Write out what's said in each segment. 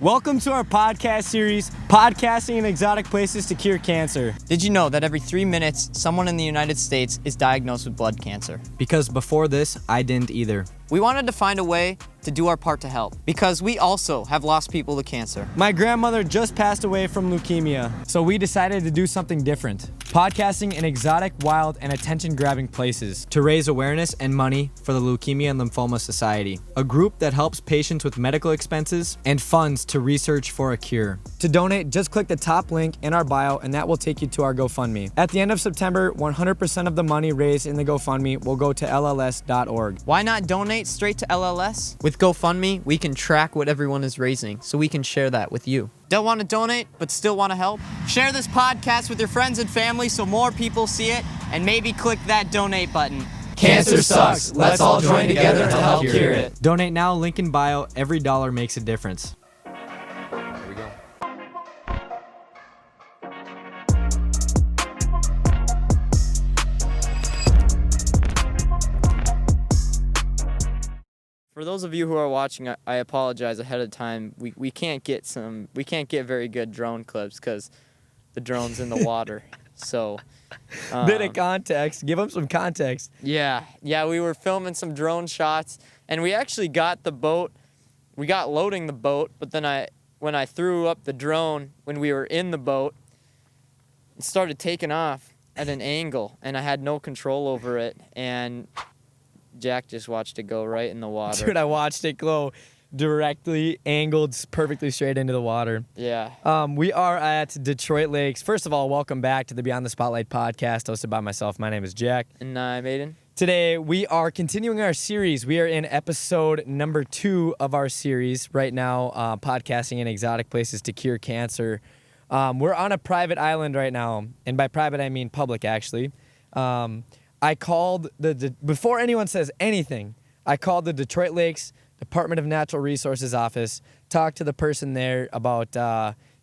Welcome to our podcast series, Podcasting in Exotic Places to Cure Cancer. Did you know that every 3 minutes, someone in the United States is diagnosed with blood cancer? Because before this, I didn't either. We wanted to find a way to do our part to help, because we also have lost people to cancer. My grandmother just passed away from leukemia, so we decided to do something different. Podcasting in exotic, wild, and attention-grabbing places to raise awareness and money for the Leukemia and Lymphoma Society, a group that helps patients with medical expenses and funds to research for a cure. To donate, just click the top link in our bio and that will take you to our GoFundMe. At the end of September, 100% of the money raised in the GoFundMe will go to LLS.org. Why not donate straight to LLS? With GoFundMe, we can track what everyone is raising, so we can share that with you. Don't want to donate, but still want to help? Share this podcast with your friends and family so more people see it, and maybe click that donate button. Cancer sucks. Let's all join together to help cure it. Donate now, link in bio. Every dollar makes a difference. Here we go. For those of you who are watching, I apologize ahead of time. We can't get very good drone clips because the drone's in the water. So Bit of context. Give them some context. yeah, we were filming some drone shots, and we actually got the boat. We got loading the boat, but then when I threw up the drone when we were in the boat, it started taking off at an angle, and I had no control over it, and Jack just watched it go right in the water. Dude, I watched it go directly angled perfectly straight into the water. Yeah. We are at Detroit Lakes. First of all, welcome back to the Beyond the Spotlight podcast hosted by myself. My name is Jack. And I'm Aiden. Today, we are continuing our series. We are in episode number 2 of our series right now, podcasting in exotic places to cure cancer. We're on a private island right now, and by private, I mean public, actually. I called before anyone says anything, I called the Detroit Lakes Department of Natural Resources office, talked to the person there about,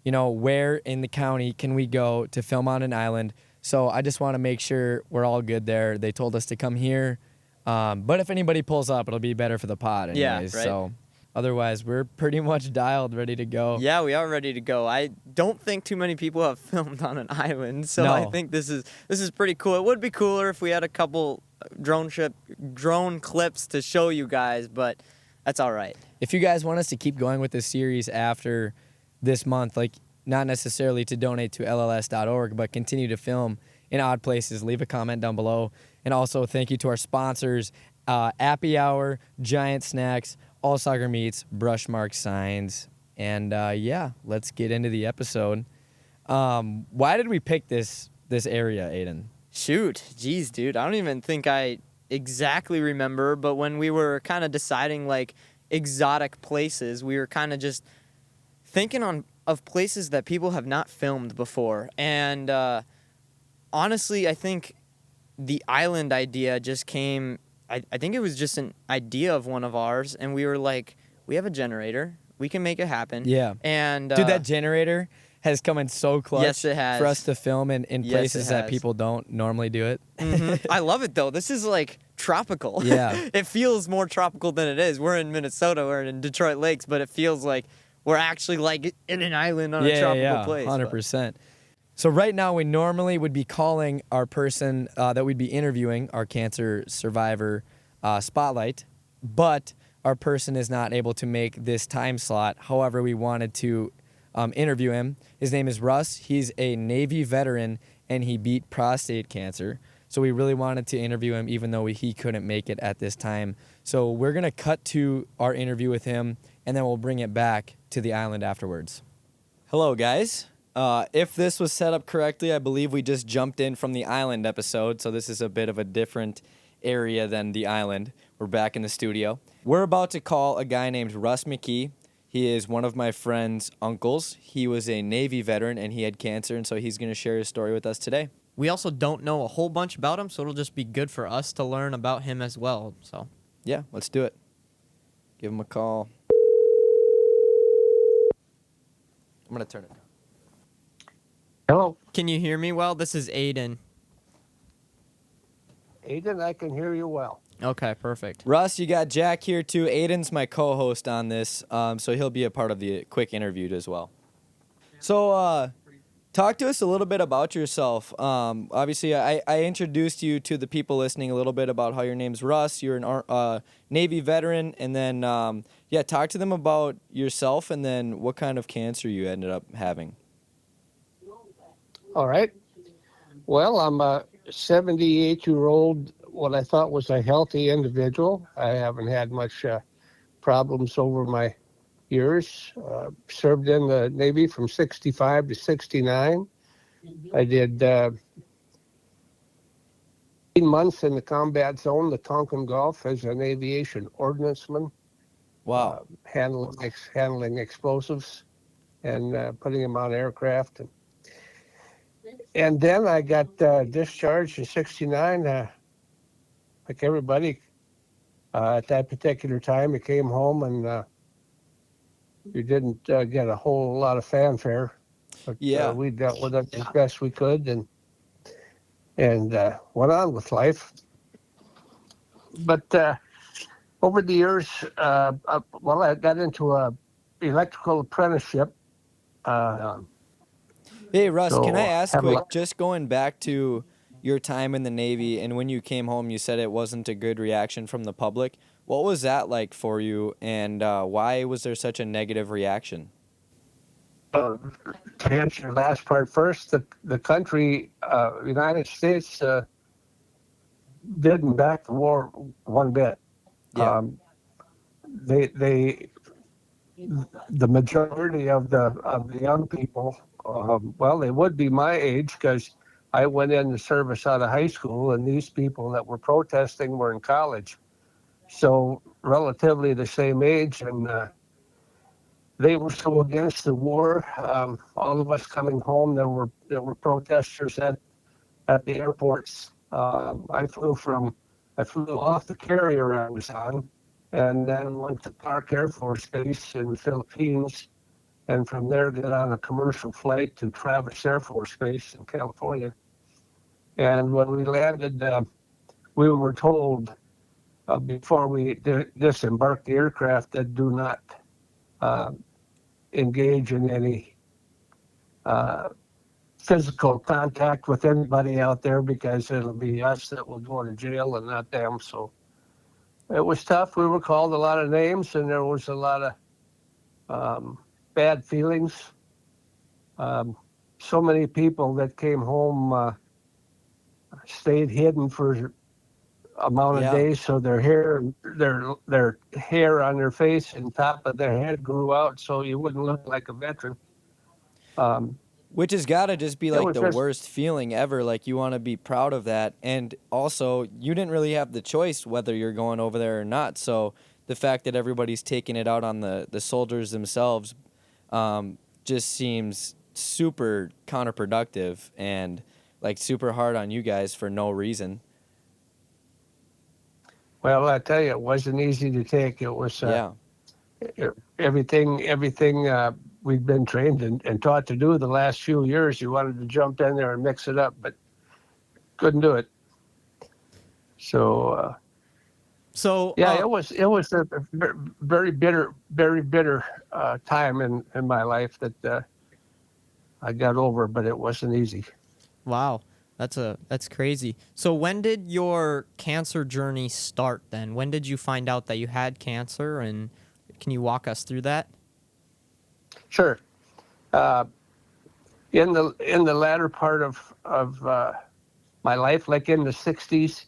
where in the county can we go to film on an island. So I just want to make sure we're all good there. They told us to come here. But if anybody pulls up, it'll be better for the pod anyways. Yeah, right. So otherwise, we're pretty much dialed, ready to go. Yeah, we are ready to go. I don't think too many people have filmed on an island, so No. I think this is pretty cool. It would be cooler if we had a couple drone clips to show you guys, but that's all right. If you guys want us to keep going with this series after this month, like not necessarily to donate to LLS.org, but continue to film in odd places, leave a comment down below. And also thank you to our sponsors, Appy Hour, Giant Snacks, All Soccer Meats, Brushmark Signs. And let's get into the episode. Why did we pick this area, Aiden? Shoot, geez, dude, I don't even think I exactly remember, but when we were kind of deciding like exotic places, we were kind of just thinking of places that people have not filmed before. And honestly, I think the island idea just came, I think it was just an idea of one of ours, and we were like, we have a generator, we can make it happen. Yeah. And Dude, that generator has come in so clutch. Yes, it has. For us to film in Yes, places it that has. people don't normally do it. Mhm. I love it, though. This is, like, tropical. Yeah. It feels more tropical than it is. We're in Minnesota. We're in Detroit Lakes, but it feels like we're actually, like, in an island on a tropical place. 100%. So right now, we normally would be calling our person that we'd be interviewing, our cancer survivor spotlight, but our person is not able to make this time slot. However, we wanted to interview him. His name is Russ. He's a Navy veteran, and he beat prostate cancer. So we really wanted to interview him, even though he couldn't make it at this time. So we're going to cut to our interview with him, and then we'll bring it back to the island afterwards. Hello, guys. If this was set up correctly, I believe we just jumped in from the island episode, so this is a bit of a different area than the island. We're back in the studio. We're about to call a guy named Russ McKee. He is one of my friend's uncles. He was a Navy veteran, and he had cancer, and so he's going to share his story with us today. We also don't know a whole bunch about him, so it'll just be good for us to learn about him as well. So Yeah, let's do it. Give him a call. I'm going to turn it down. Hello, can you hear me well? This is Aiden. Aiden. I can hear you well. Okay, perfect. Russ, you got Jack here too. Aiden's my co-host on this, so he'll be a part of the quick interview as well. So, talk to us a little bit about yourself. Obviously, I introduced you to the people listening a little bit about how your name's Russ. You're an Navy veteran, and then talk to them about yourself and then what kind of cancer you ended up having. All right. Well, I'm a 78-year-old, what I thought was a healthy individual. I haven't had much problems over my years. Served in the Navy from 65 to 69. I did 18 months in the combat zone, the Tonkin Gulf, as an aviation ordnanceman, Wow. handling explosives and putting them on aircraft. And then I got discharged in 69, like everybody. At that particular time, you came home and you didn't get a whole lot of fanfare. But Yeah. we dealt with it as best we could and went on with life. But over the years, I got into a electrical apprenticeship. Hey, Russ, So can I ask have a quick, lot- just going back to your time in the Navy and when you came home, you said it wasn't a good reaction from the public. What was that like for you, and why was there such a negative reaction? to answer your last part first, the country, United States, didn't back the war one bit. Yeah. They the majority of the young people, well, they would be my age because I went into service out of high school, and these people that were protesting were in college, so relatively the same age, and they were so against the war. All of us coming home, there were protesters at the airports. I flew off the carrier I was on, and then went to Park Air Force Base in the Philippines, and from there got on a commercial flight to Travis Air Force Base in California. And when we landed, we were told before we disembarked the aircraft that do not uh, engage in any uh, physical contact with anybody out there because it'll be us that will go to jail and not them. So it was tough. We were called a lot of names, and there was a lot of bad feelings. So many people that came home stayed hidden for amount of Yeah. days, so their hair on their face and top of their head grew out, so you wouldn't look like a veteran. Um, Which has got to just be it like was the just worst feeling ever. Like, you want to be proud of that. And also, you didn't really have the choice whether you're going over there or not. So the fact that everybody's taking it out on the soldiers themselves just seems super counterproductive and like super hard on you guys for no reason. well, I tell you, it wasn't easy to take. It was Yeah. everything we'd been trained and taught to do the last few years. You wanted to jump in there and mix it up, but couldn't do it. So So, yeah, it was a very bitter time in my life that I got over, but it wasn't easy. wow, that's crazy. So when did your cancer journey start then? When did you find out that you had cancer, and can you walk us through that? Sure. Uh, in the latter part of my life, like in the 60s,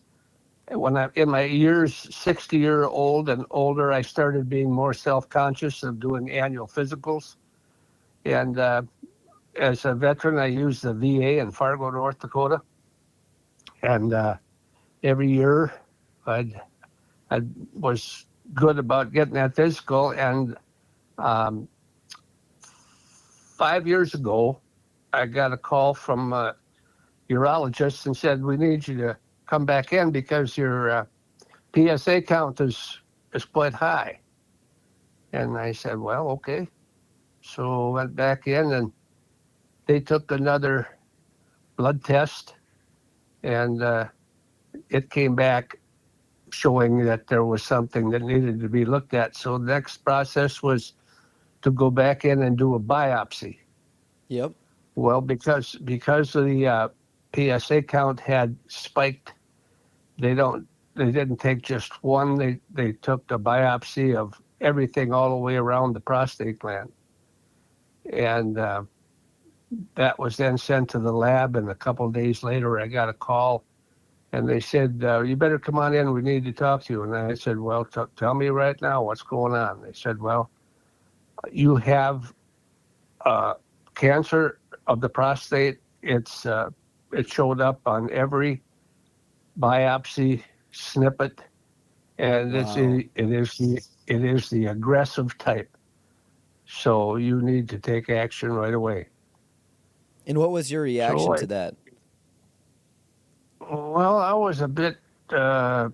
when I in my years 60-year-old and older, I started being more self-conscious of doing annual physicals. And as a veteran, I used the VA in Fargo, North Dakota. And every year, I was good about getting that physical. And um, 5 years ago, I got a call from a urologist and said, "We need you to come back in because your PSA count is quite high." And I said, "Well, okay." So went back in, and they took another blood test, and it came back showing that there was something that needed to be looked at. So the next process was to go back in and do a biopsy. Yep. Well, because the PSA count had spiked, they didn't take just one. They took the biopsy of everything all the way around the prostate gland, and that was then sent to the lab. And a couple of days later, I got a call, and they said, "You better come on in. We need to talk to you." And I said, "Well, tell me right now what's going on." They said, "Well, you have cancer of the prostate. It showed up on every biopsy snippet, and Wow. it is the aggressive type. So you need to take action right away." And what was your reaction So, to that? well, I was a bit. Well,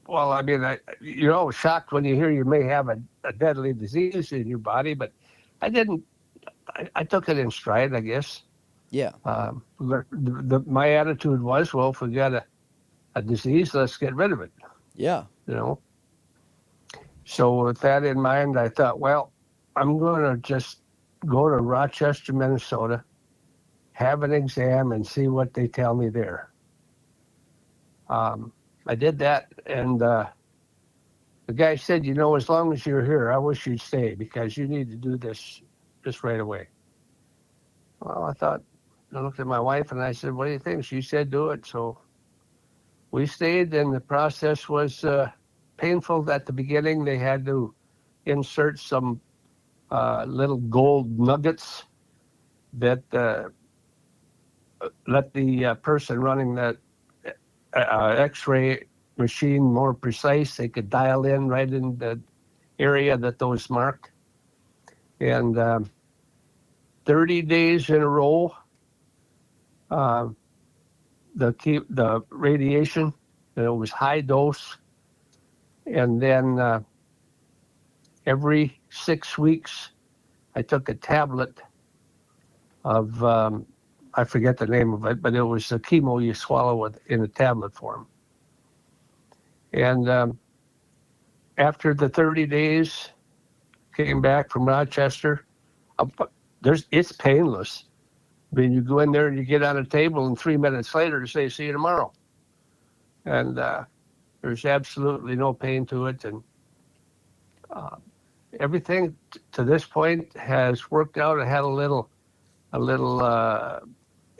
I mean, you're always shocked when you hear you may have a deadly disease in your body, but I didn't. I took it in stride, I guess. Yeah. My attitude was, well, if we got a disease, let's get rid of it. Yeah. You know. So with that in mind, I thought, well, I'm going to just go to Rochester, Minnesota, have an exam, and see what they tell me there. I did that, and the guy said, as long as you're here, I wish you'd stay because you need to do this right away. Well, I looked at my wife and I said, "What do you think?" She said, "Do it." So we stayed, and the process was painful at the beginning. They had to insert some little gold nuggets that let the person running that X-ray machine more precise. They could dial in right in the area that those marked. And 30 days in a row, the radiation, it was high dose. And then every 6 weeks, I took a tablet of, I forget the name of it, but it was a chemo you swallow in a tablet form. And after the 30 days, came back from Rochester, it's painless. I mean, you go in there and you get on a table, and 3 minutes later, they say, "See you tomorrow." And there's absolutely no pain to it. And everything to this point has worked out. I had a little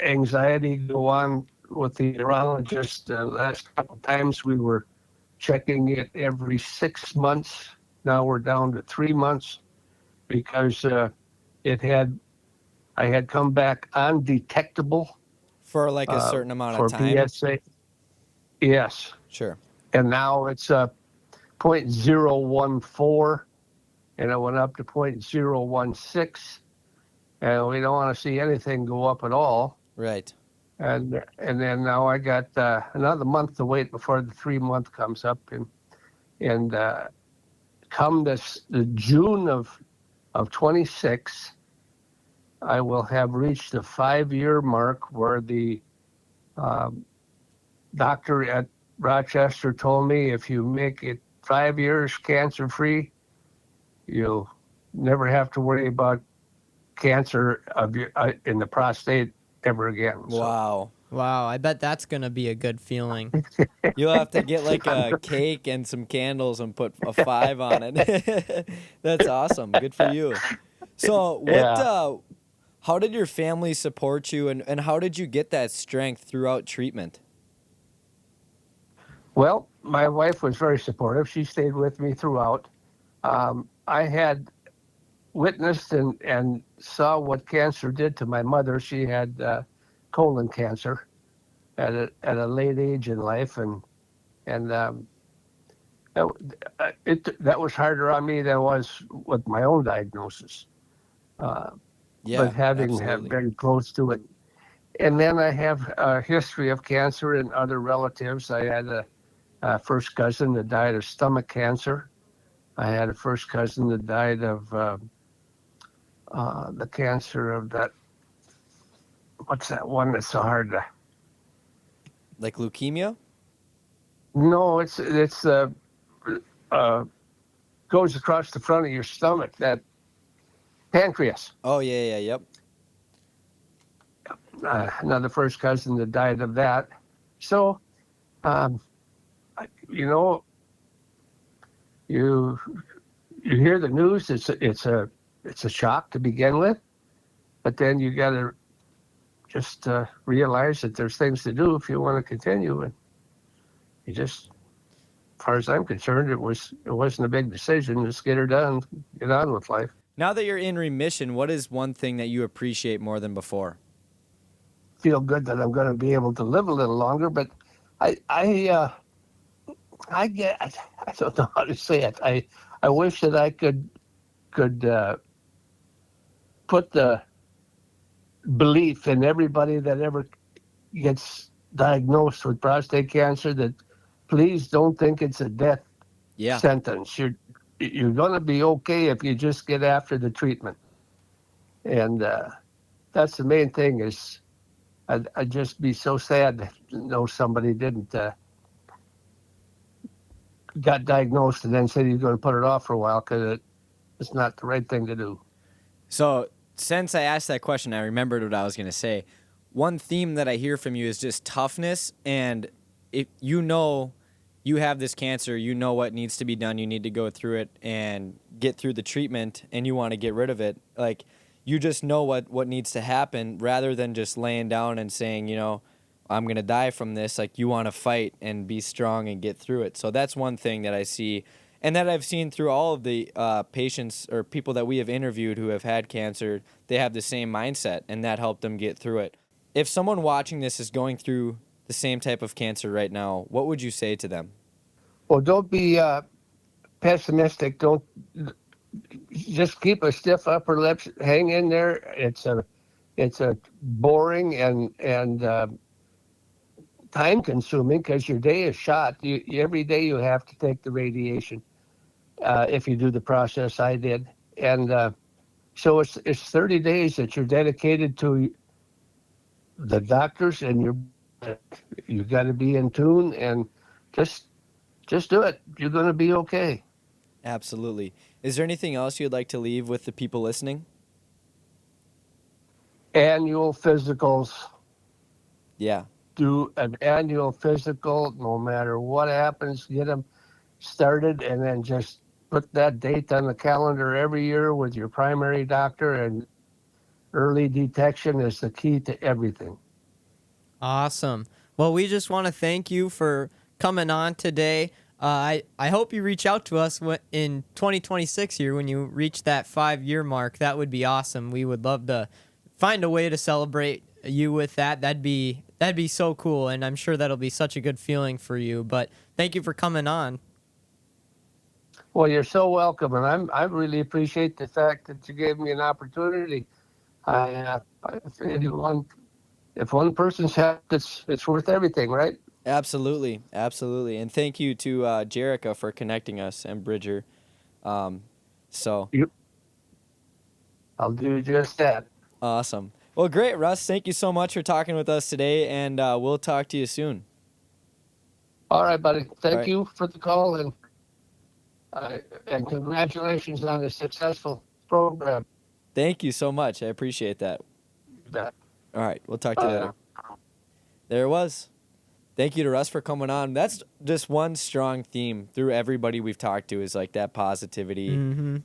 anxiety go on with the urologist. Last couple of times we were checking it every 6 months. Now we're down to 3 months because I had come back undetectable For like a certain amount of for time. PSA. Yes, Sure. and now it's 0.014, and it went up to 0.016, and we don't want to see anything go up at all. Right. And then now I got another month to wait before the 3 month comes up, and come the June of 26, I will have reached the 5-year mark where the doctor at Rochester told me if you make it 5 years cancer free, you'll never have to worry about cancer of your in the prostate ever again. So, Wow. Wow, I bet that's gonna be a good feeling. You'll have to get like a cake and some candles and put a 5 on it. That's awesome. Good for you. So what Yeah. how did your family support you, and how did you get that strength throughout treatment? Well, my wife was very supportive. She stayed with me throughout. I had witnessed and saw what cancer did to my mother. She had colon cancer at a late age in life, and that was harder on me than it was with my own diagnosis. Yeah, But having have absolutely. been close to it, and then I have a history of cancer in other relatives. I had a first cousin that died of stomach cancer. I had a first cousin that died of the cancer of that. What's that one that's so hard to? Like leukemia? No, it's uh, goes across the front of your stomach. That pancreas. Oh yeah, yep. Another first cousin that died of that. So, um, you know, you you hear the news. It's a shock to begin with, but then you got to just realize that there's things to do if you want to continue. And you just, as far as I'm concerned, it wasn't a big decision. Just get her done, get on with life. Now that you're in remission, what is one thing that you appreciate more than before? Feel good that I'm going to be able to live a little longer, but I get, I don't know how to say it. I wish that I could put the belief in everybody that ever gets diagnosed with prostate cancer that please don't think it's a death Yeah. sentence. You're going to be okay if you just get after the treatment, and that's the main thing. Is I'd just be so sad to know somebody didn't got diagnosed and then said he's going to put it off for a while because it's not the right thing to do. So since I asked that question, I remembered what I was going to say. One theme that I hear from you is just toughness, and if you know you have this cancer, you know what needs to be done, you need to go through it and get through the treatment, and you want to get rid of it. Like, you just know what needs to happen rather than just laying down and saying, you know, I'm going to die from this. Like, you want to fight and be strong and get through it. So that's one thing that I see and that I've seen through all of the patients or people that we have interviewed who have had cancer. They have the same mindset, and that helped them get through it. If someone watching this is going through the same type of cancer right now, what would you say to them? Well, don't be pessimistic. Don't just keep a stiff upper lip. Hang in there. It's a boring and time consuming because your day is shot. Every day you have to take the radiation if you do the process I did, and so it's 30 days that you're dedicated to the doctors, and you got to be in tune and just do it. You're going to be okay. Absolutely. Is there anything else you'd like to leave with the people listening? Annual physicals. Yeah. Do an annual physical, no matter what happens. Get them started, and then just put that date on the calendar every year with your primary doctor. And early detection is the key to everything. Awesome. Well, we just want to thank you for coming on today. I hope you reach out to us in 2026 here when you reach that 5-year mark. That would be awesome. We would love to find a way to celebrate you with that. That'd be so cool, and I'm sure that'll be such a good feeling for you. But thank you for coming on. Well, you're so welcome, and I really appreciate the fact that you gave me an opportunity. If one person's happy, it's worth everything, right? Absolutely. And thank you to Jerica for connecting us and Bridger. I'll do just that. Awesome. Well, great, Russ. Thank you so much for talking with us today, and we'll talk to you soon. All right, buddy. Thank right. you for the call, and congratulations on a successful program. Thank you so much. I appreciate that. Yeah. All right. We'll talk to you later. There it was. Thank you to Russ for coming on. That's just one strong theme through everybody we've talked to is like that positivity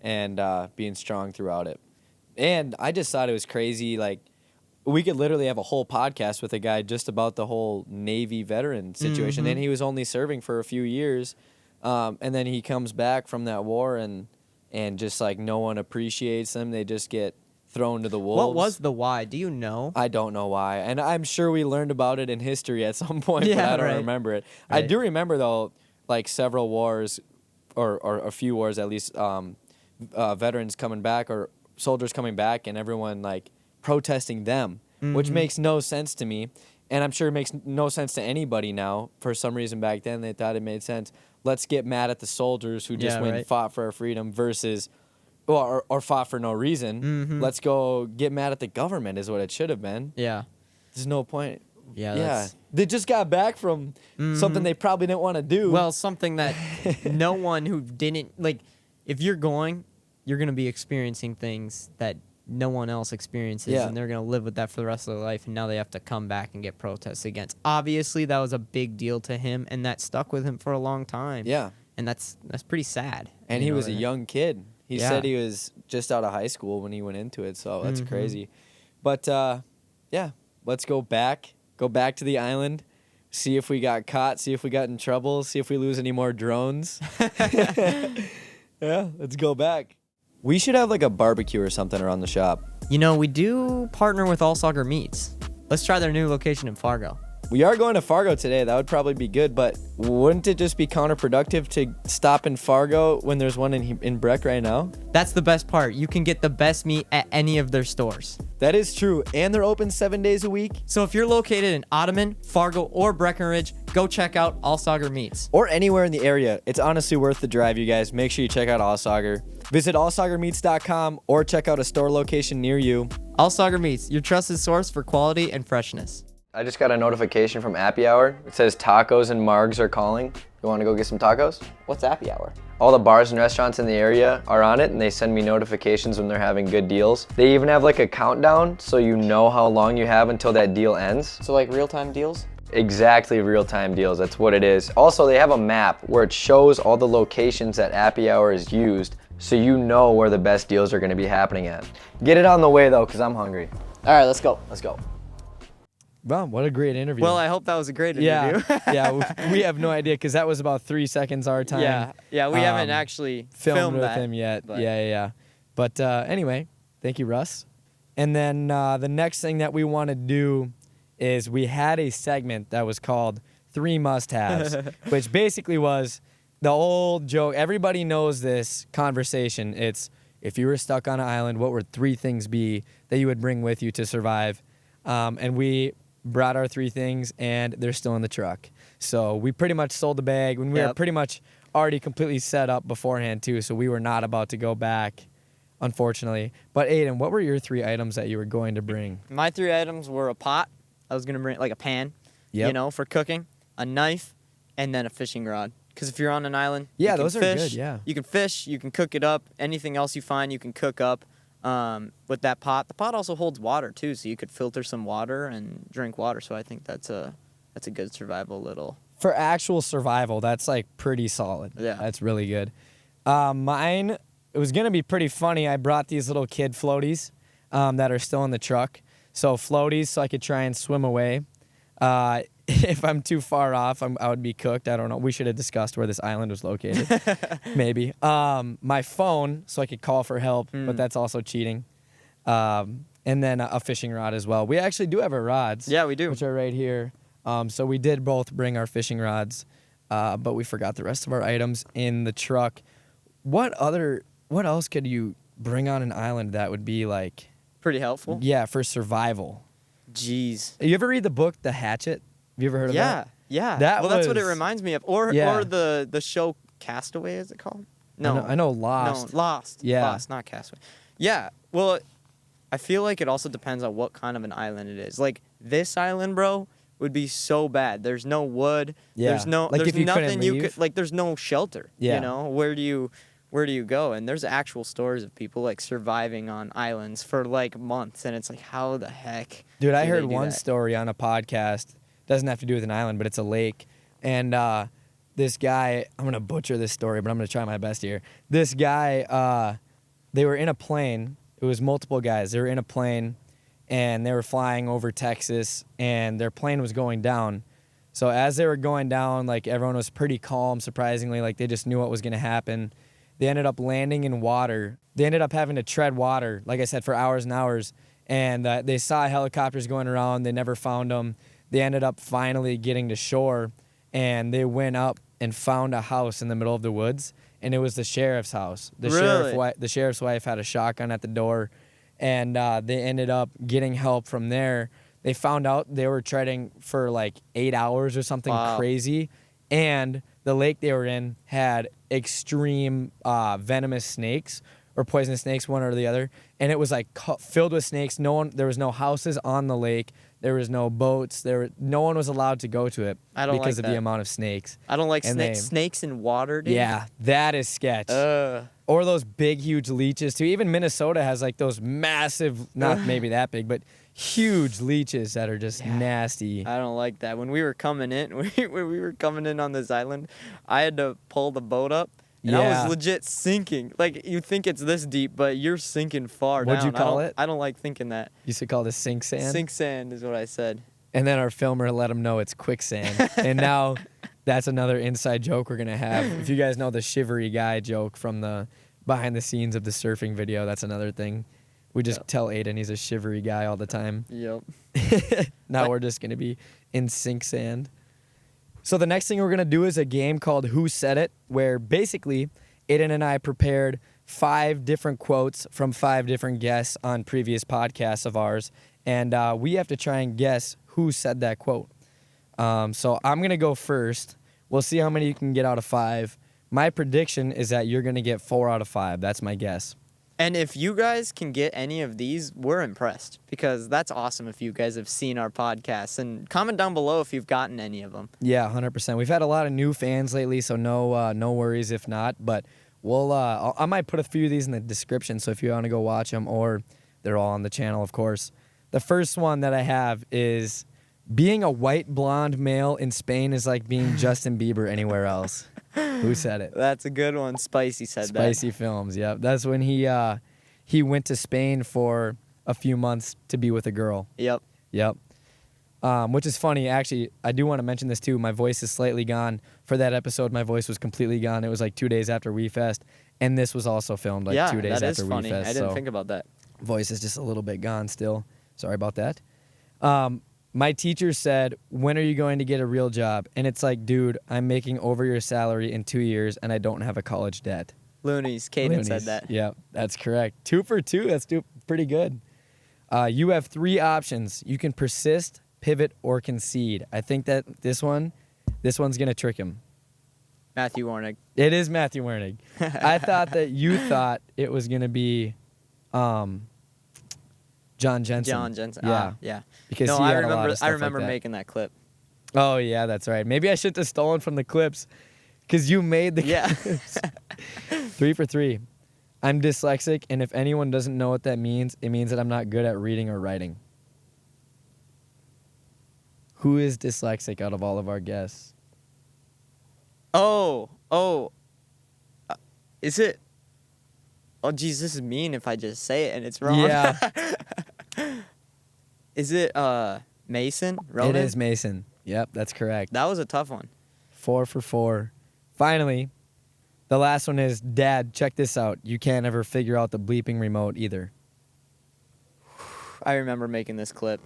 and being strong throughout it. And I just thought it was crazy. Like, we could literally have a whole podcast with a guy just about the whole Navy veteran situation. And he was only serving for a few years. And then he comes back from that war and just like no one appreciates them. They just get thrown to the wolves. What was the why? Do you know? I don't know why. And I'm sure we learned about it in history at some point, but I don't remember it. Right. I do remember, though, like several wars or a few wars at least, veterans coming back or soldiers coming back and everyone like protesting them, which makes no sense to me. And I'm sure it makes no sense to anybody now. For some reason back then they thought it made sense. Let's get mad at the soldiers who just went and fought for our freedom versus or fought for no reason. Let's go get mad at the government is what it should have been. Yeah. There's no point. Yeah. They just got back from something they probably didn't want to do. Well, something that no one who didn't like. If you're going, you're gonna be experiencing things that no one else experiences, Yeah. and they're gonna live with that for the rest of their life. And now they have to come back and get protested against. Obviously, that was a big deal to him, and that stuck with him for a long time. yeah. And that's pretty sad. And you he know, was a that- young kid. He Yeah. said he was just out of high school when he went into it, so that's Mhm. crazy. But yeah, let's go back to the island, see if we got caught, see if we got in trouble, see if we lose any more drones. Yeah, let's go back. We should have like a barbecue or something around the shop. You know, we do partner with All Soccer Meats. Let's try their new location in Fargo. We are going to Fargo today. That would probably be good, but wouldn't it just be counterproductive to stop in Fargo when there's one in Breck right now? That's the best part. You can get the best meat at any of their stores. That is true, and they're open 7 days a week. So if you're located in Ottoman, Fargo, or Breckenridge, go check out All Soccer Meats. Or anywhere in the area. It's honestly worth the drive, you guys. Make sure you check out Allsauger. Visit allsaugermeats.com or check out a store location near you. All Soccer Meats, your trusted source for quality and freshness. I just got a notification from Appy Hour. It says tacos and margs are calling. You want to go get some tacos? What's Happy Hour? All the bars and restaurants in the area are on it, and they send me notifications when they're having good deals. They even have like a countdown so you know how long you have until that deal ends. So like real-time deals? Exactly, real-time deals. That's what it is. Also, they have a map where it shows all the locations that Appy Hour is used, so you know where the best deals are going to be happening at. Get it on the way though, because I'm hungry. All right, let's go. Let's go. Wow, what a great interview. Well, I hope that was a great interview. Yeah, we have no idea because that was about 3 seconds our time. Yeah, we haven't actually filmed with that, him yet. but- Yeah. But anyway, thank you, Russ. And then the next thing that we want to do is we had a segment that was called 3 Must-Haves, which basically was the old joke. Everybody knows this conversation. It's if you were stuck on an island, what would 3 things be that you would bring with you to survive? And we brought our 3 things, and they're still in the truck. So we pretty much sold the bag when we were Yep. pretty much already completely set up beforehand too. So we were not about to go back, unfortunately. But Aiden, what were your 3 items that you were going to bring? My 3 items were a pot. I was gonna bring like a pan, Yep. you know, for cooking, a knife, and then a fishing rod. Because if you're on an island, Yeah, you can those are fish, good, yeah. you can fish, you can cook it up. Anything else you find, you can cook up. With that pot, the pot also holds water too, so you could filter some water and drink water. So I think that's a good survival little. For actual survival, that's like pretty solid. Yeah. That's really good. Mine, it was going to be pretty funny. I brought these little kid floaties that are still in the truck. So floaties so I could try and swim away. If I'm too far off, I would be cooked. I don't know. We should have discussed where this island was located. Maybe. My phone so I could call for help, but that's also cheating. And then a fishing rod as well. We actually do have our rods. Yeah, we do. Which are right here. So we did both bring our fishing rods, but we forgot the rest of our items in the truck. What else could you bring on an island that would be like, Pretty helpful. yeah, for survival? Jeez. You ever read the book The Hatchet? Have you ever heard of that? Yeah. That Well, that's what it was- reminds me of. Or Yeah. or the show Castaway, is it called? No. I know Lost. No, Lost. Yeah. Lost, not Castaway. Yeah. Well, I feel like it also depends on what kind of an island it is. Like this island, bro, would be so bad. There's no wood. Yeah. There's no. Like there's if you couldn't nothing you leave? could. Like there's no shelter. Yeah. You know, where do you go? And there's actual stories of people like surviving on islands for like months, and it's like, how the heck? Dude, I do heard they do one that? story on a podcast. Doesn't have to do with an island, but it's a lake. And this guy, I'm going to butcher this story, but I'm going to try my best here. This guy, they were in a plane. It was multiple guys. They were in a plane, and they were flying over Texas, and their plane was going down. So as they were going down, like everyone was pretty calm, surprisingly. Like they just knew what was going to happen. They ended up landing in water. They ended up having to tread water, like I said, for hours and hours. And they saw helicopters going around. They never found them. They ended up finally getting to shore, and they went up and found a house in the middle of the woods, and it was the sheriff's house. Really? The sheriff's wife had a shotgun at the door, and they ended up getting help from there. They found out they were treading for like 8 hours or something Wow. crazy, and the lake they were in had extreme venomous snakes or poisonous snakes, one or the other. And it was like filled with snakes. There was no houses on the lake. There was no boats. No one was allowed to go to it because of the amount of snakes. I don't like And snakes in water, dude. Yeah, that is sketch. Or those big, huge leeches too. Even Minnesota has like those massive, not maybe that big, but huge leeches that are just nasty. I don't like that. When we were coming in, on this island, I had to pull the boat up. And I was legit sinking. Like, you think it's this deep, but you're sinking far down. What'd you call it? I don't like thinking that. You used to call it sink sand? Sink sand is what I said. And then our filmer let him know it's quicksand. And now that's another inside joke we're going to have. If you guys know the shivery guy joke from the behind the scenes of the surfing video, that's another thing. We just tell Aiden he's a shivery guy all the time. Yep. Now we're just going to be in sink sand. So the next thing we're going to do is a game called Who Said It, where basically Aiden and I prepared 5 different quotes from 5 different guests on previous podcasts of ours, and we have to try and guess who said that quote. So I'm going to go first. We'll see how many you can get out of 5. My prediction is that you're going to get 4 out of 5. That's my guess. And if you guys can get any of these, we're impressed, because that's awesome if you guys have seen our podcasts. And comment down below if you've gotten any of them. Yeah, 100%. We've had a lot of new fans lately, so no worries if not. But we'll I might put a few of these in the description, so if you want to go watch them, or they're all on the channel, of course. The first one that I have is, being a white blonde male in Spain is like being Justin Bieber anywhere else. Who said it? That's a good one. Spicy said that. Spicy Films, yep. That's when he went to Spain for a few months to be with a girl. Yep. Which is funny, actually. I do want to mention this too. My voice is slightly gone. For that episode, my voice was completely gone. It was like 2 days after WeFest, and this was also filmed like 2 days after WeFest. Yeah, that is funny. I didn't think about that. Voice is just a little bit gone still. Sorry about that. My teacher said, "When are you going to get a real job?" And it's like, dude, I'm making over your salary in 2 years, and I don't have a college debt. Loonies. Caden said that. Yeah, that's correct. 2 for 2. That's pretty good. You have 3 options. You can persist, pivot, or concede. I think that this one's going to trick him. Matthew Warnig. It is Matthew Wernig. I thought that you thought it was going to be John Jensen. John Jensen. Yeah. Yeah. Because no, he I had a lot remember. of stuff I remember like that. making that clip. Oh, yeah, that's right. Maybe I should have stolen from the clips because you made the clips. 3 for 3. I'm dyslexic, and if anyone doesn't know what that means, it means that I'm not good at reading or writing. Who is dyslexic out of all of our guests? Oh. Is it? Oh, geez, this is mean if I just say it and it's wrong. Yeah. Is it Mason? Ronan? It is Mason. Yep, that's correct. That was a tough one. 4 for 4. Finally, the last one is, Dad, check this out. You can't ever figure out the bleeping remote either. I remember making this clip.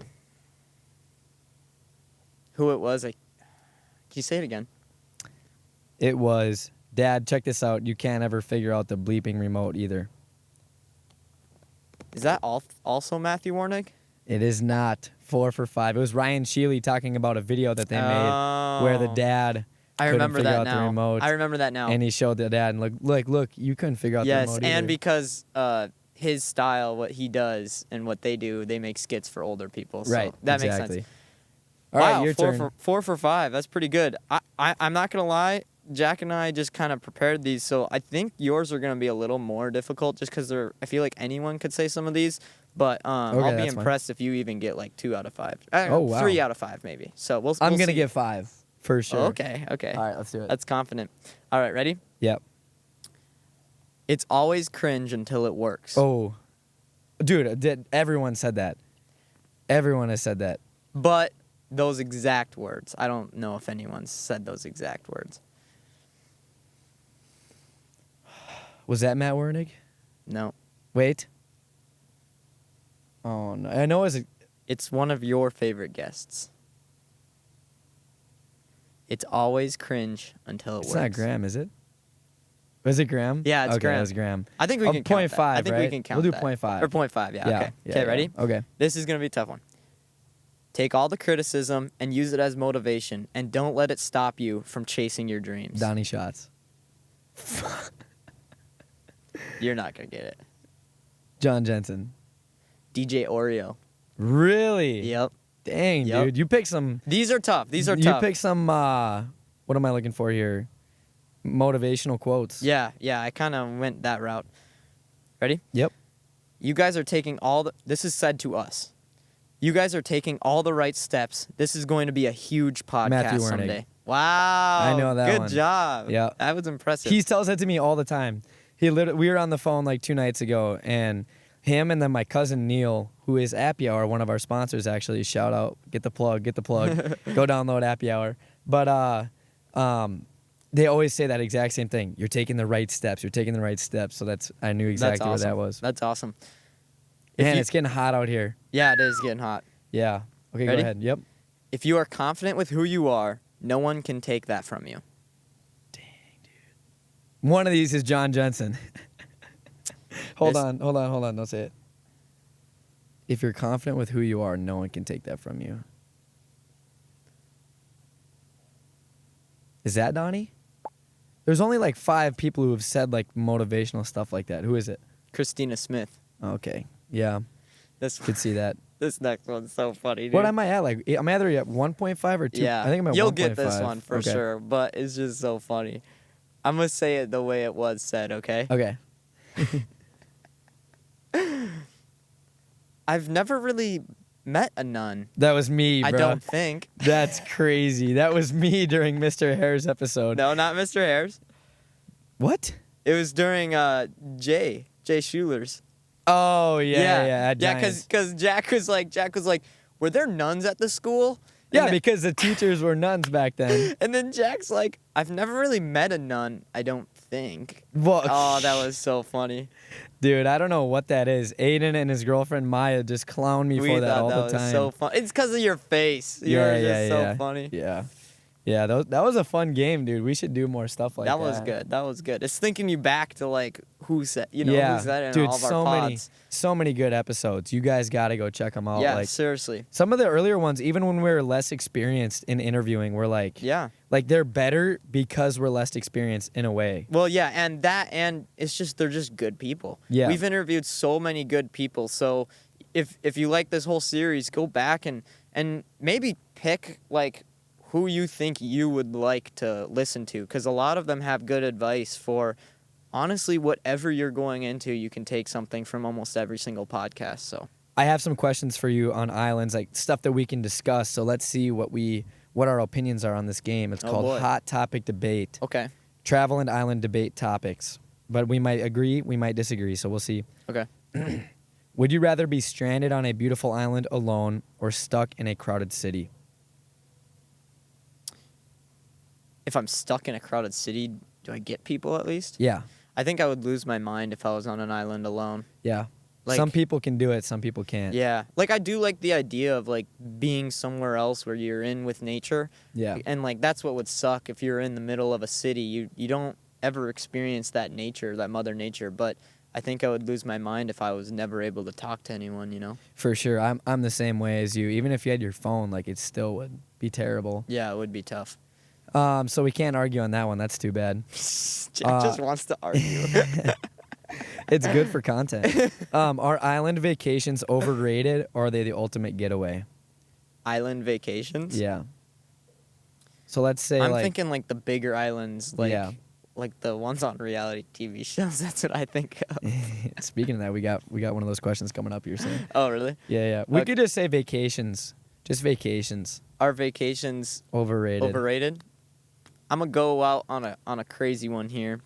Who it was? Can you say it again? It was, Dad, check this out. You can't ever figure out the bleeping remote either. Is that also Matthew Warnig? It is not. 4 for 5. It was Ryan Sheely talking about a video that they made where the dad I couldn't remember figure that out now. the remote. I remember that now. And he showed the dad and look, you couldn't figure out the remote either. Yes, and because his style, what he does and what they do, they make skits for older people. So right, that exactly. makes sense. All Wow, right, your turn. 4 for 5. That's pretty good. I'm not going to lie. Jack and I just kind of prepared these, so I think yours are going to be a little more difficult just because I feel like anyone could say some of these. But I'll be that's impressed if you even get like 2 out of 5. Oh, wow. 3 out of 5 maybe. So we'll I'm going to see. get 5 for sure. Oh, okay. All right, let's do it. That's confident. All right, ready? Yep. It's always cringe until it works. Oh, dude, everyone said that. Everyone has said that. But those exact words. I don't know if anyone's said those exact words. Was that Matt Wernig? No. Wait. Oh, no. I know It's one of your favorite guests. It's always cringe until it works. It's not Graham, is it? Was it Graham? Yeah, it's okay, Graham. it was Graham. I think we can count 0.5, that. I think we right? can count We'll do that. 0.5. Or 0.5, yeah. Okay. Yeah, Okay, ready? Okay. This is going to be a tough one. Take all the criticism and use it as motivation, and don't let it stop you from chasing your dreams. Donnie Shots. You're not gonna get it. John Jensen. DJ Oreo. Really? Yep. Dang, Yep. dude. You picked some. These are tough. You picked some. What am I looking for here? Motivational quotes. Yeah. I kind of went that route. Ready? Yep. You guys are taking this is said to us. You guys are taking all the right steps. This is going to be a huge podcast Matthew Wernig. someday. Wow. I know that Good one. job. Yeah. That was impressive. He tells that to me all the time. We were on the phone like 2 nights ago, and him and then my cousin Neil, who is Appy Hour, one of our sponsors actually, shout out, get the plug. Go download Appy Hour. But they always say that exact same thing. You're taking the right steps. So I knew exactly where that was. That's awesome. Man, it's getting hot out here. Yeah, it is getting hot. Yeah. Okay, Ready? go ahead. Yep. If you are confident with who you are, no one can take that from you. One of these is John Jensen. Hold on. Don't say it. If you're confident with who you are, no one can take that from you. Is that Donnie? There's only like 5 people who have said like motivational stuff like that. Who is it? Christina Smith. Okay. Yeah. This Could see that. This next one's so funny, dude. What am I at? Like, I'm either at 1.5 or 2. Yeah. I think I'm at 1.5. You'll get this one for Okay. sure, but it's just so funny. I'm going to say it the way it was said, okay? Okay. I've never really met a nun. That was me, bro. I don't think. That's crazy. That was me during Mr. Hare's episode. No, not Mr. Hare's. What? It was during Jay Schuler's. Oh, yeah. at Yeah, Giants. because Jack was like, were there nuns at the school? Yeah, And because the teachers were nuns back then. and then Jack's like, I've never really met a nun, I don't think. Well, Oh, that was so funny. dude, I don't know what that is. Aiden and his girlfriend Maya just clown me for that all the was time. so fun. It's because of your face. You're just so funny. Yeah, that was a fun game, dude. We should do more stuff like that. That was good. It's thinking you back to like who said it in dude, all of our so pods. so many good episodes. You guys got to go check them out. Yeah, like, seriously. some of the earlier ones, even when we were less experienced in interviewing, we're like, like they're better because we're less experienced in a way. Well, yeah, and it's just they're just good people. Yeah. We've interviewed so many good people. So if you like this whole series, go back and maybe pick like who you think you would like to listen to, because a lot of them have good advice for honestly whatever you're going into. You can take something from almost every single podcast. So I have some questions for you on islands, like stuff that we can discuss. So let's see what our opinions are on this game. It's called boy. Hot Topic Debate. okay. Travel and island debate topics. But we might agree, we might disagree, so we'll see. Okay. Would you rather be stranded on a beautiful island alone or stuck in a crowded city? If I'm stuck in a crowded city, do I get people at least? Yeah. I think I would lose my mind if I was on an island alone. Yeah. Like, some people can do it, some people can't. Yeah. Like I do like the idea of like being somewhere else where you're in with nature. Yeah. And like that's what would suck if you're in the middle of a city. You don't ever experience that nature, that mother nature, but I think I would lose my mind if I was never able to talk to anyone, you know? For sure. I'm the same way as you. Even if you had your phone, like it still would be terrible. Yeah, it would be tough. So we can't argue on that one. That's too bad. Jack just wants to argue. It's good for content. Are island vacations overrated or are they the ultimate getaway? Island vacations? Yeah. So let's say I'm like thinking like the bigger islands, like the ones on reality TV shows. That's what I think of. Speaking of that, we got one of those questions coming up. You're saying? Oh, really? Yeah. We Okay. could just say vacations. Just vacations. Are vacations Overrated. overrated? I'm gonna go out on a crazy one here.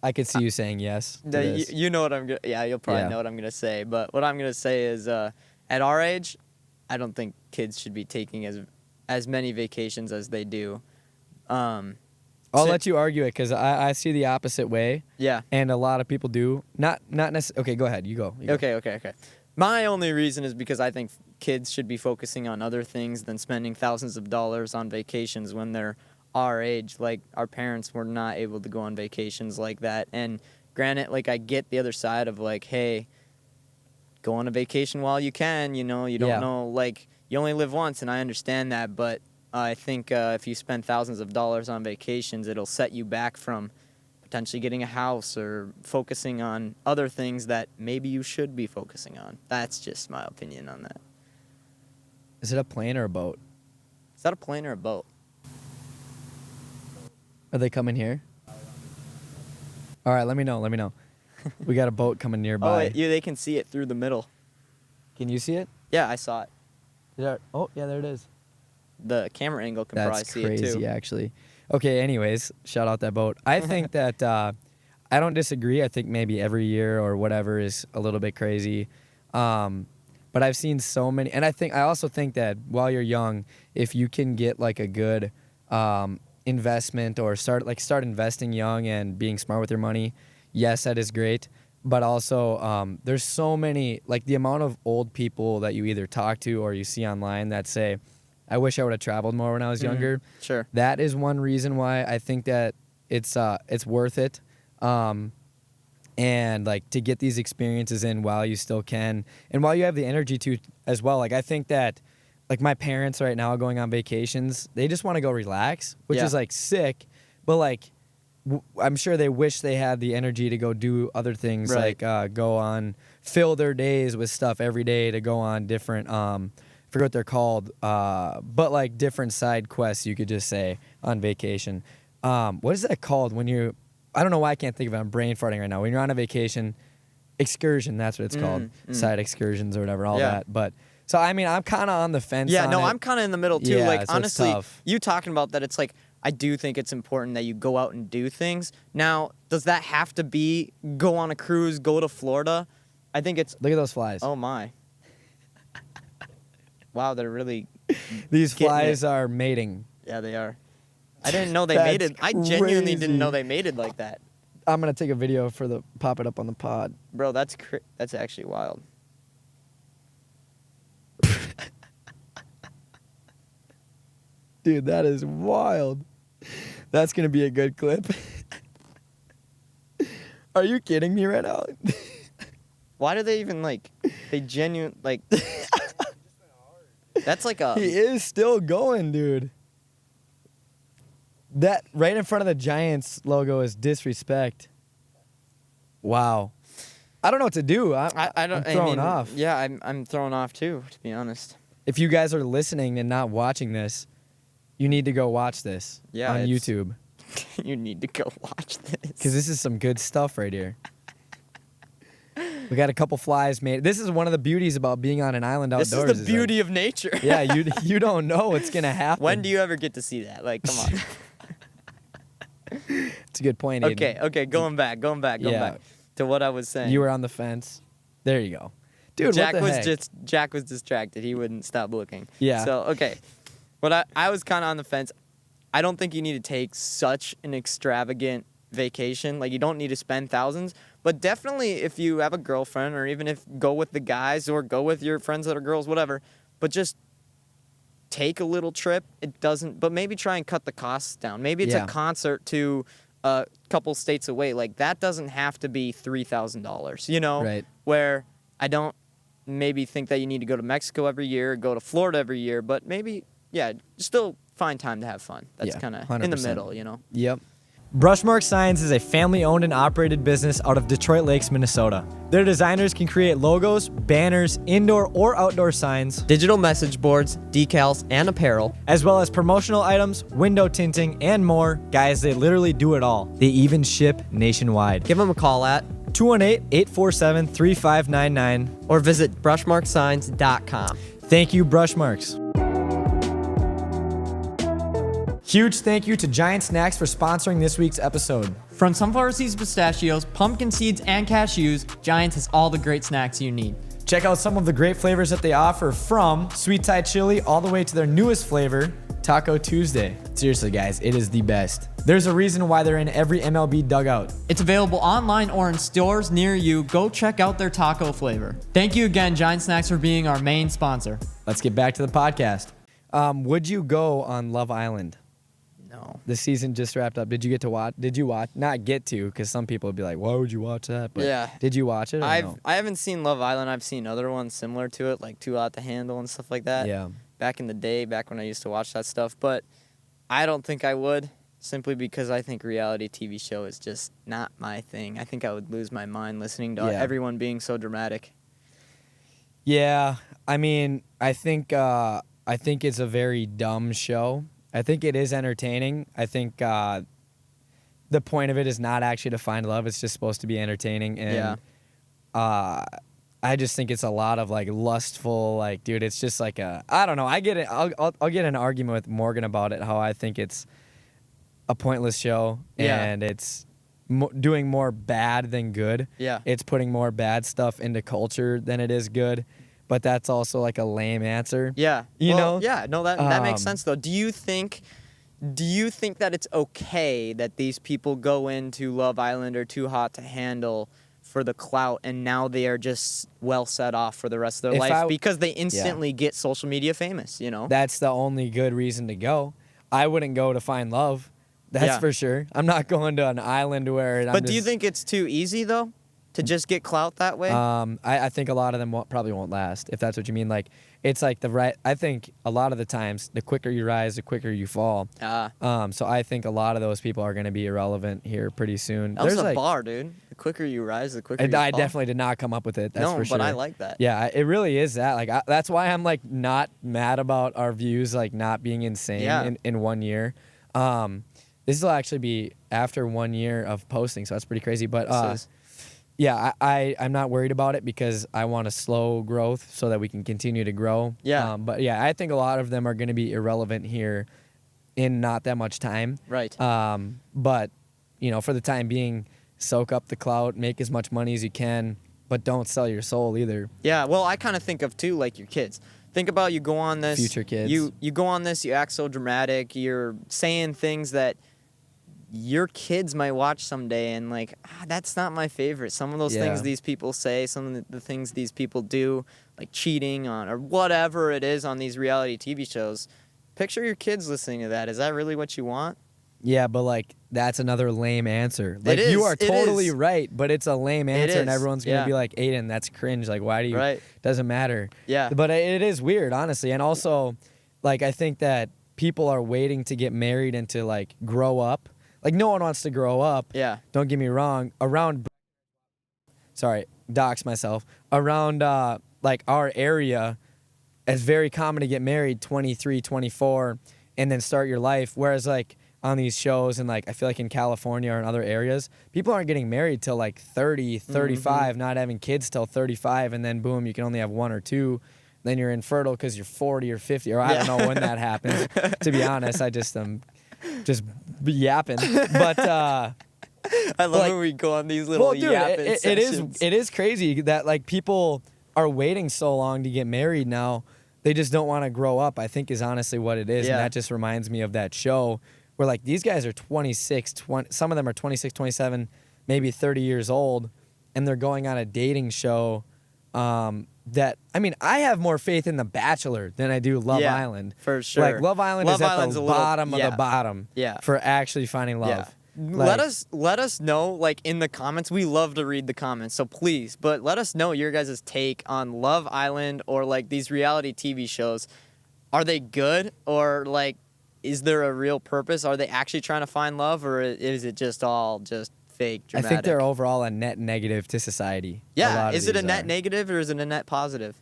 I could see you saying yes. to this. You know what I'm gonna. Yeah, you'll probably know what I'm gonna say. But what I'm gonna say is, at our age, I don't think kids should be taking as many vacations as they do. I'll let you argue it because I see the opposite way. Yeah. And a lot of people do. Not necessarily. Okay, go ahead. You go. Okay. My only reason is because I think kids should be focusing on other things than spending thousands of dollars on vacations when they're our age. Like, our parents were not able to go on vacations like that. And granted, like, I get the other side of, like, hey, go on a vacation while you can, you know, you don't know, like, you only live once, and I understand that, but I think if you spend thousands of dollars on vacations, it'll set you back from potentially getting a house or focusing on other things that maybe you should be focusing on. That's just my opinion on that. Is it a plane or a boat? Is that a plane or a boat? Are they coming here? All right, let me know. We got a boat coming nearby. They can see it through the middle. Can you see it? Yeah, I saw it. Oh, yeah, there it is. The camera angle can probably That's see crazy, it too. actually. Okay, anyways, shout out that boat. I think that I don't disagree. I think maybe every year or whatever is a little bit crazy. But I've seen so many, and I also think that while you're young, if you can get like a good investment or start investing young and being smart with your money, yes, that is great. But also, there's so many, like the amount of old people that you either talk to or you see online that say, I wish I would have traveled more when I was younger. Sure. That is one reason why I think that it's worth it. And like to get these experiences in while you still can and while you have the energy to as well. Like I think that like my parents right now going on vacations, they just want to go relax, which is like sick, but like I'm sure they wish they had the energy to go do other things, right. like go on, fill their days with stuff every day to go on different, forget what they're called, but like different side quests, you could just say, on vacation. What is that called when you, I don't know why I can't think of it, I'm brain farting right now. When you're on a vacation, excursion, that's what it's called, side excursions or whatever, all that. But so, I mean, I'm kind of on the fence on it. I'm kind of in the middle too. Yeah, like, so honestly, tough. you talking about that, it's like, I do think it's important that you go out and do things. Now, does that have to be go on a cruise, go to Florida? I think it's... Look at those flies. Oh, my. Wow, they're really... These flies are mating. Yeah, they are. I didn't know they mated. I genuinely didn't know they mated like that. I'm going to take a video for pop it up on the pod. Bro, that's actually wild. Dude, that is wild. That's going to be a good clip. Are you kidding me right now? Why do they even, like, they genuine, like... That's like a... He is still going, dude. That right in front of the Giants logo is disrespect. Wow. I don't know what to do. I'm thrown off. Yeah, I'm thrown off too, to be honest. If you guys are listening and not watching this, you need to go watch this on YouTube. You need to go watch this. Because this is some good stuff right here. We got a couple flies made. This is one of the beauties about being on an island outdoors. This is the beauty of nature. Yeah, you don't know what's going to happen. When do you ever get to see that? Like, come on. It's a good point, Aiden. Okay, going back to what I was saying. You were on the fence. There you go. Dude, Jack what the heck? Jack was distracted. He wouldn't stop looking. Yeah. So, okay. But I was kind of on the fence. I don't think you need to take such an extravagant vacation. Like, you don't need to spend thousands. But definitely if you have a girlfriend or even if go with the guys or go with your friends that are girls, whatever. But just take a little trip. But maybe try and cut the costs down. Maybe it's a concert to a couple states away. Like, that doesn't have to be $3,000, you know? Right. Where I don't maybe think that you need to go to Mexico every year, go to Florida every year, but maybe, still find time to have fun. That's kind of in the 100%. middle, you know? Yep. Brushmark Signs is a family-owned and operated business out of Detroit Lakes, Minnesota. Their designers can create logos, banners, indoor or outdoor signs, digital message boards, decals, and apparel, as well as promotional items, window tinting, and more. Guys, they literally do it all. They even ship nationwide. Give them a call at 218-847-3599 or visit brushmarksigns.com. Thank you, Brushmarks. Huge thank you to Giant Snacks for sponsoring this week's episode. From sunflower seeds, pistachios, pumpkin seeds, and cashews, Giants has all the great snacks you need. Check out some of the great flavors that they offer, from sweet Thai chili all the way to their newest flavor, Taco Tuesday. Seriously, guys, it is the best. There's a reason why they're in every MLB dugout. It's available online or in stores near you. Go check out their taco flavor. Thank you again, Giant Snacks, for being our main sponsor. Let's get back to the podcast. Would you go on Love Island? No. The season just wrapped up. Did you get to watch? Did you watch? Not get to, because some people would be like, why would you watch that? But Yeah. Did you watch it? Or no? I haven't seen Love Island. I've seen other ones similar to it, like Too Hot to Handle and stuff like that. Yeah. Back in the day, back when I used to watch that stuff. But I don't think I would. simply because I think reality TV show is just not my thing. I think I would lose my mind listening to Yeah. everyone being so dramatic. Yeah, I mean, I think it's a very dumb show. I think it is entertaining. I think the point of it is not actually to find love. It's just supposed to be entertaining. And I just think it's a lot of like lustful, like, dude, it's just like I don't know. I get it. I'll get in an argument with Morgan about it. How I think it's a pointless show and it's doing more bad than good. Yeah. It's putting more bad stuff into culture than it is good. But that's also like a lame answer. Yeah. You know? Yeah. No, that makes sense though. Do you think that it's okay that these people go into Love Island or Too Hot to Handle for the clout and now they are just well set off for the rest of their life because they instantly get social media famous, you know? That's the only good reason to go. I wouldn't go to find love. That's for sure. I'm not going to an island where But do you think it's too easy though? To just get clout that way? I think a lot of them probably won't last, if that's what you mean. Like, it's like I think a lot of the times, the quicker you rise, the quicker you fall. So I think a lot of those people are going to be irrelevant here pretty soon. That was a bar, dude. The quicker you rise, the quicker you fall. I definitely did not come up with it, that's for sure. But I like that. Yeah, it really is that. Like, that's why I'm, like, not mad about our views, like, not being insane in 1 year. This will actually be after 1 year of posting, so that's pretty crazy. But yeah, I'm not worried about it because I want a slow growth so that we can continue to grow. Yeah. But yeah, I think a lot of them are going to be irrelevant here in not that much time. Right. But, you know, for the time being, soak up the clout, make as much money as you can, but don't sell your soul either. Yeah, well, I kind of think of, too, like your kids. Think about you go on this. Future kids. You go on this, you act so dramatic, you're saying things that your kids might watch someday and like, that's not my favorite. Some of those things these people say, some of the things these people do, like cheating on or whatever it is on these reality TV shows. Picture your kids listening to that. Is that really what you want? Yeah, but like that's another lame answer. Like it is, you are it totally is. right, but it's a lame answer and is, everyone's going to be like, Aiden, that's cringe. Like why do you doesn't matter. Yeah. But it is weird, honestly. And also like I think that people are waiting to get married and to like grow up. Like, no one wants to grow up. Yeah. Don't get me wrong. Dox myself. Around, like, our area, it's very common to get married 23, 24, and then start your life. Whereas, like, on these shows and, like, I feel like in California or in other areas, people aren't getting married till, like, 30, 35, not having kids till 35, and then, boom, you can only have one or two. Then you're infertile because you're 40 or 50, or I don't know when that happens. To be honest, I just yapping, but I love when we go on these little yapping sessions. It is crazy that like people are waiting so long to get married now. They just don't want to grow up, I think is honestly what it is. And that just reminds me of that show where like these guys are 26, some of them are 26, 27, maybe 30 years old, and they're going on a dating show that, I mean, I have more faith in The Bachelor than I do Love Island. For sure. Like, Love Island is at the bottom of the bottom for actually finding love. Yeah. Like, let us know, like, in the comments. We love to read the comments, so please. But let us know your guys' take on Love Island or, like, these reality TV shows. Are they good? Or, like, is there a real purpose? Are they actually trying to find love? Or is it just all just fake, dramatic? I think they're overall a net negative to society. Yeah, is it a net negative or is it a net positive?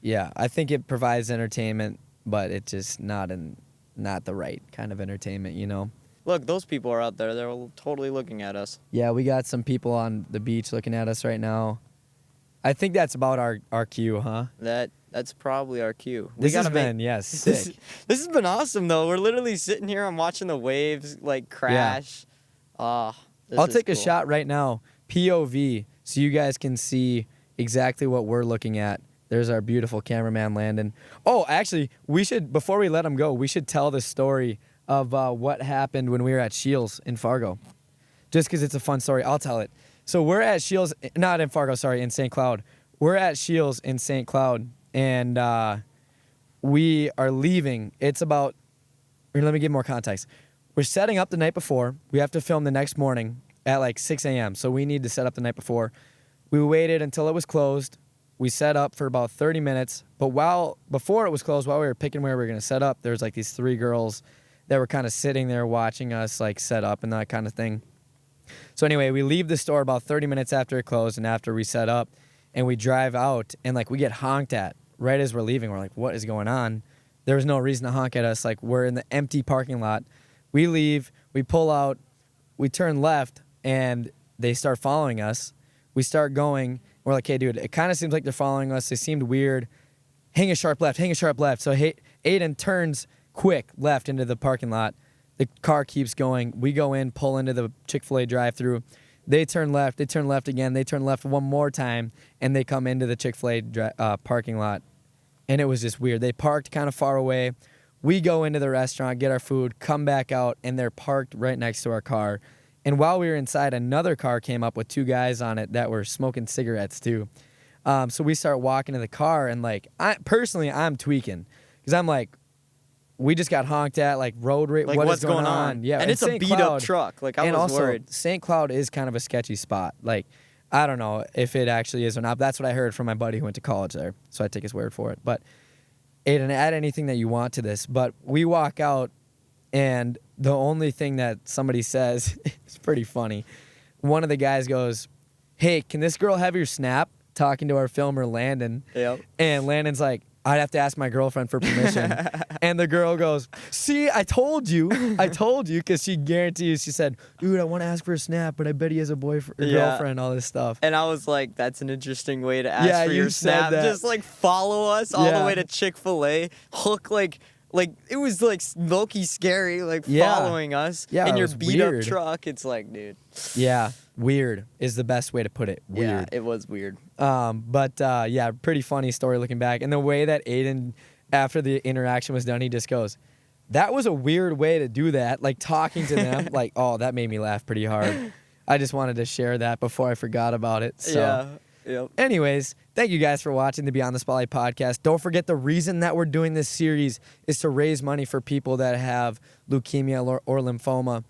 Yeah, I think it provides entertainment, but it's just not the right kind of entertainment, you know? Look, those people are out there. They're totally looking at us. Yeah, we got some people on the beach looking at us right now. I think that's about our cue, huh? That's probably our cue. This has been, sick. This has been awesome, though. We're literally sitting here. I'm watching the waves, like, crash. I'll take a shot right now, POV, so you guys can see exactly what we're looking at. There's our beautiful cameraman, Landon. Oh, actually, before we let him go, we should tell the story of what happened when we were at Shields in Fargo. Just because it's a fun story, I'll tell it. So we're at Shields, not in Fargo, sorry, in St. Cloud. We're at Shields in St. Cloud, and we are leaving. It's about, let me give more context. We're setting up the night before. We have to film the next morning at like 6 a.m., so we need to set up the night before. We waited until it was closed. We set up for about 30 minutes, but before it was closed, while we were picking where we were going to set up, there was like these three girls that were kind of sitting there watching us like set up and that kind of thing. So anyway, we leave the store about 30 minutes after it closed and after we set up, and we drive out, and like we get honked at right as we're leaving. We're like, what is going on? There was no reason to honk at us. Like, we're in the empty parking lot. We leave, we pull out, we turn left, and they start following us. We start going. We're like, hey, dude, it kind of seems like they're following us. They seemed weird. Hang a sharp left, hang a sharp left. So Aiden turns quick left into the parking lot. The car keeps going. We go in, pull into the Chick-fil-A drive-thru. They turn left again. They turn left one more time, and they come into the Chick-fil-A parking lot. And it was just weird. They parked kind of far away. We go into the restaurant, get our food, come back out, and they're parked right next to our car. And while we were inside, another car came up with 2 guys on it that were smoking cigarettes too. So we start walking to the car, and like, I'm tweaking because I'm like, we just got honked at, like road rage. Like, what's going on? Yeah, and it's a beat up truck. Like, I was worried. St. Cloud is kind of a sketchy spot. Like, I don't know if it actually is or not. But that's what I heard from my buddy who went to college there, so I take his word for it. But Aiden, add anything that you want to this. But we walk out, and the only thing that somebody says is pretty funny. One of the guys goes, "Hey, can this girl have your snap?" Talking to our filmer Landon. Yep. And Landon's like, "I'd have to ask my girlfriend for permission." And the girl goes, "See, I told you," because she guarantees, she said, "Dude, I want to ask for a snap, but I bet he has a boyfriend, girlfriend, all this stuff." And I was like, that's an interesting way to ask for your snap. That. Just like follow us all the way to Chick-fil-A. Hook like it was like low-key scary, like following us in your beat up truck. It's like, dude. Yeah, weird is the best way to put it. Weird. Yeah, it was weird. But pretty funny story looking back. And the way that Aiden, after the interaction was done, he just goes, "That was a weird way to do that." Like talking to them, like, oh, that made me laugh pretty hard. I just wanted to share that before I forgot about it. So. Yeah. Yep. Anyways, thank you guys for watching the Beyond the Spotlight podcast. Don't forget, the reason that we're doing this series is to raise money for people that have leukemia or lymphoma,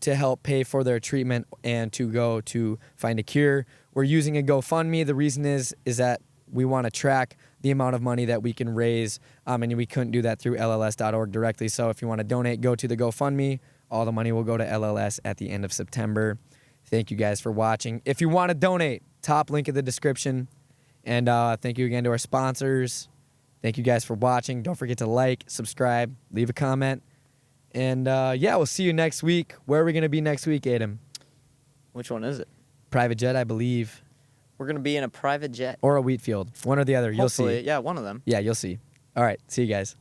to help pay for their treatment and to go to find a cure. We're using a GoFundMe. The reason is that we want to track the amount of money that we can raise, and we couldn't do that through LLS.org directly. So if you want to donate, go to the GoFundMe. All the money will go to LLS at the end of September. Thank you guys for watching. If you want to donate, top link in the description. And thank you again to our sponsors. Thank you guys for watching. Don't forget to like, subscribe, leave a comment. And we'll see you next week. Where are we going to be next week, Adam? Which one is it? Private jet, I believe. We're going to be in a private jet. Or a wheat field. One or the other. You'll Hopefully, see. yeah, one of them. Yeah, you'll see. All right. See you guys.